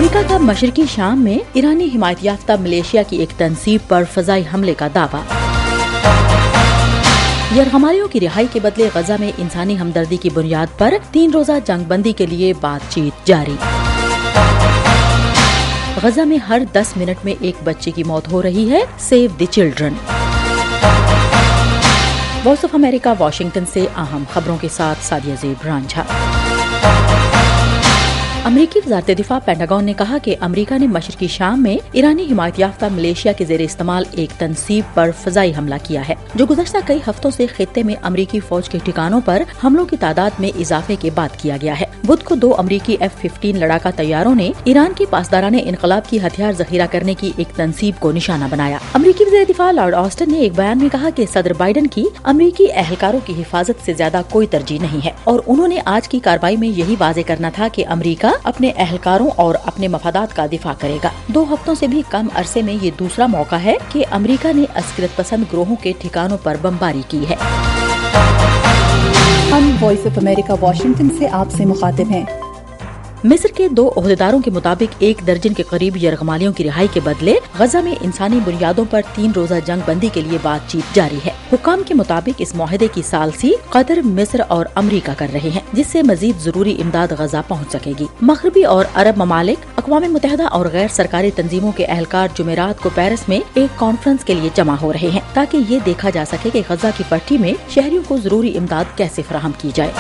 امریکہ کا مشرقی شام میں ایرانی حمایت یافتہ ملیشیا کی ایک تنصیب پر فضائی حملے کا دعویٰ۔ یرغمالیوں کی رہائی کے بدلے غزہ میں انسانی ہمدردی کی بنیاد پر 3 روزہ جنگ بندی کے لیے بات چیت جاری۔ غزہ میں ہر 10 منٹ میں ایک بچے کی موت ہو رہی ہے، save the children. Voice of America Washington سے اہم خبروں کے ساتھ سادیہ زیب رانجھا۔ امریکی وزارت دفاع پینٹاگون نے کہا کہ امریکہ نے مشرقی شام میں ایرانی حمایت یافتہ ملیشیا کے زیر استعمال ایک تنصیب پر فضائی حملہ کیا ہے، جو گزشتہ کئی ہفتوں سے خطے میں امریکی فوج کے ٹھکانوں پر حملوں کی تعداد میں اضافے کے بعد کیا گیا ہے۔ بدھ کو 2 امریکی F-15 لڑاکا طیاروں نے ایران کے پاسداران انقلاب کی ہتھیار ذخیرہ کرنے کی ایک تنصیب کو نشانہ بنایا۔ امریکی وزیر دفاع لارڈ آسٹن نے ایک بیان میں کہا کہ صدر بائیڈن کی امریکی اہلکاروں کی حفاظت سے زیادہ کوئی ترجیح نہیں ہے، اور انہوں نے آج کی کارروائی میں یہی واضح کرنا تھا کہ امریکہ اپنے اہلکاروں اور اپنے مفادات کا دفاع کرے گا۔ 2 ہفتوں سے بھی کم عرصے میں یہ دوسرا موقع ہے کہ امریکہ نے عسکریت پسند گروہوں کے ٹھکانوں پر بمباری کی ہے۔ ہم وائس آف امریکہ واشنگٹن سے آپ سے مخاطب ہیں۔ مصر کے 2 عہدیداروں کے مطابق 1 درجن کے قریب یرغمالیوں کی رہائی کے بدلے غزہ میں انسانی بنیادوں پر 3 روزہ جنگ بندی کے لیے بات چیت جاری ہے۔ حکام کے مطابق اس معاہدے کی ثالثی قطر، مصر اور امریکہ کر رہے ہیں، جس سے مزید ضروری امداد غزہ پہنچ سکے گی۔ مغربی اور عرب ممالک، اقوام متحدہ اور غیر سرکاری تنظیموں کے اہلکار جمعرات کو پیرس میں ایک کانفرنس کے لیے جمع ہو رہے ہیں، تاکہ یہ دیکھا جا سکے کہ غزہ کی پٹی میں شہریوں کو ضروری امداد کیسے فراہم کی جائے۔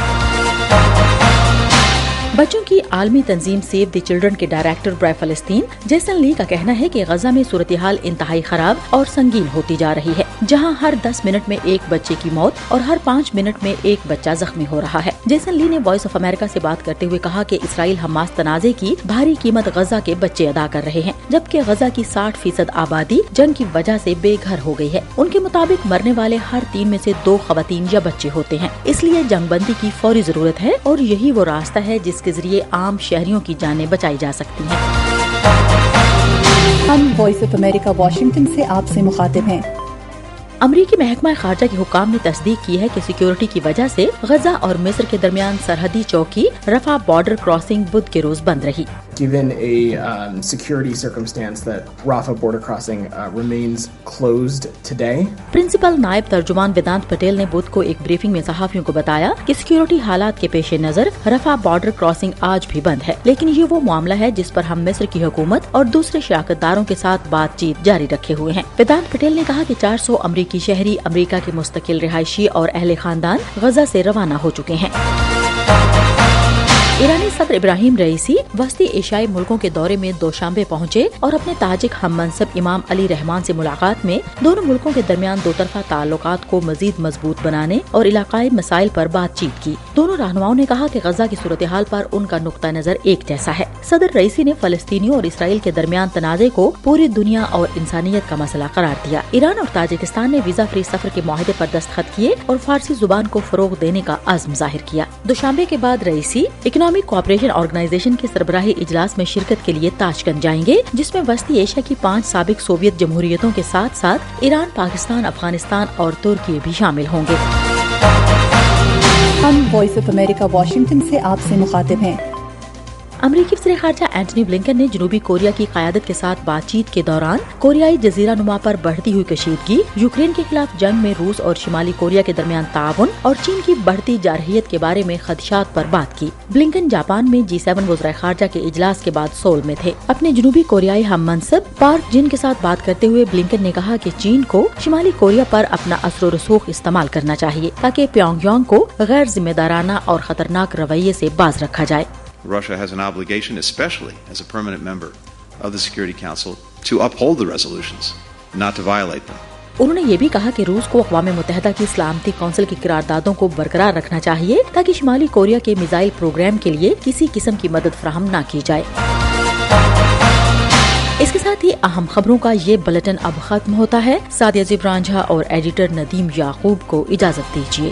بچوں کی عالمی تنظیم سیو دی چلڈرن کے ڈائریکٹر برائے فلسطین جیسن لی کا کہنا ہے کہ غزہ میں صورتحال انتہائی خراب اور سنگین ہوتی جا رہی ہے، جہاں ہر 10 منٹ میں ایک بچے کی موت اور ہر 5 منٹ میں ایک بچہ زخمی ہو رہا ہے۔ جیسن لی نے وائس آف امریکہ سے بات کرتے ہوئے کہا کہ اسرائیل حماس تنازع کی بھاری قیمت غزہ کے بچے ادا کر رہے ہیں، جبکہ غزہ کی 60% آبادی جنگ کی وجہ سے بے گھر ہو گئی ہے۔ ان کے مطابق مرنے والے ہر 3 میں سے 2 خواتین یا بچے ہوتے ہیں، اس لیے جنگ بندی کی فوری ضرورت ہے، اور یہی وہ راستہ ہے جس کے ذریعے عام شہریوں کی جانیں بچائی جا سکتی ہیں۔ ہم وائس آف امریکہ واشنگٹن سے آپ سے مخاطب ہیں۔ امریکی محکمہ خارجہ کے حکام نے تصدیق کی ہے کہ سیکیورٹی کی وجہ سے غزہ اور مصر کے درمیان سرحدی چوکی رفح بارڈر کراسنگ بدھ کے روز بند رہی۔ Given a security circumstance that Rafah border crossing remains closed today. Principal نائب ترجمان ویدانت پٹیل نے بدھ کو ایک بریفنگ میں صحافیوں کو بتایا کہ سیکیورٹی حالات کے پیش نظر رفح بارڈر کراسنگ آج بھی بند ہے، لیکن یہ وہ معاملہ ہے جس پر ہم مصر کی حکومت اور دوسرے شراکت داروں کے ساتھ بات چیت جاری رکھے ہوئے ہیں۔ ویدانت پٹیل نے کہا کہ 400 امریکی شہری، امریکہ کے مستقل رہائشی اور اہل خاندان غزہ سے روانہ ہو چکے ہیں۔ ایرانی صدر ابراہیم رئیسی وسطی ایشیائی ملکوں کے دورے میں دوشنبے پہنچے اور اپنے تاجک ہم منصب امام علی رحمان سے ملاقات میں دونوں ملکوں کے درمیان 2 طرفہ تعلقات کو مزید مضبوط بنانے اور علاقائی مسائل پر بات چیت کی۔ دونوں رہنماؤں نے کہا کہ غزہ کی صورتحال پر ان کا نقطہ نظر ایک جیسا ہے۔ صدر رئیسی نے فلسطینیوں اور اسرائیل کے درمیان تنازع کو پوری دنیا اور انسانیت کا مسئلہ قرار دیا۔ ایران اور تاجکستان نے ویزا فری سفر کے معاہدے پر دستخط کیے اور فارسی زبان کو فروغ دینے کا عزم ظاہر کیا۔ دوشنبے کے بعد رئیسی اکنامک کوآپریشن آرگنائزیشن کے سربراہی اجلاس میں شرکت کے لیے تاشکند جائیں گے، جس میں وسطی ایشیا کی 5 سابق سوویت جمہوریتوں کے ساتھ ساتھ ایران، پاکستان، افغانستان اور ترکی بھی شامل ہوں گے۔ ہم وائس آف امریکہ واشنگٹن سے آپ سے مخاطب ہیں۔ امریکی وزیر خارجہ اینٹونی بلنکن نے جنوبی کوریا کی قیادت کے ساتھ بات چیت کے دوران کوریائی جزیرہ نما پر بڑھتی ہوئی کشیدگی، یوکرین کے خلاف جنگ میں روس اور شمالی کوریا کے درمیان تعاون اور چین کی بڑھتی جارحیت کے بارے میں خدشات پر بات کی۔ بلنکن جاپان میں G7 وزرائے خارجہ کے اجلاس کے بعد سول میں تھے۔ اپنے جنوبی کوریائی ہم منصب پارک جن کے ساتھ بات کرتے ہوئے بلنکن نے کہا کہ چین کو شمالی کوریا پر اپنا اثر و رسوخ استعمال کرنا چاہیے، تاکہ پیونگ یانگ کو غیر ذمہ دارانہ اور خطرناک رویے سے باز رکھا جائے۔ Russia has an obligation, especially as a permanent member of the Security Council, to uphold the resolutions, not to violate them. انہوں نے یہ بھی کہا کہ روس کو اقوام متحدہ کی سلامتی کونسل کی قراردادوں کو برقرار رکھنا چاہیے، تاکہ شمالی کوریا کے میزائل پروگرام کے لیے کسی قسم کی مدد فراہم نہ کی جائے۔ اس کے ساتھ ہی اہم خبروں کا یہ بلٹن اب ختم ہوتا ہے۔ سادیہ زیب رانجھا اور ایڈیٹر ندیم یعقوب کو اجازت دیجیے۔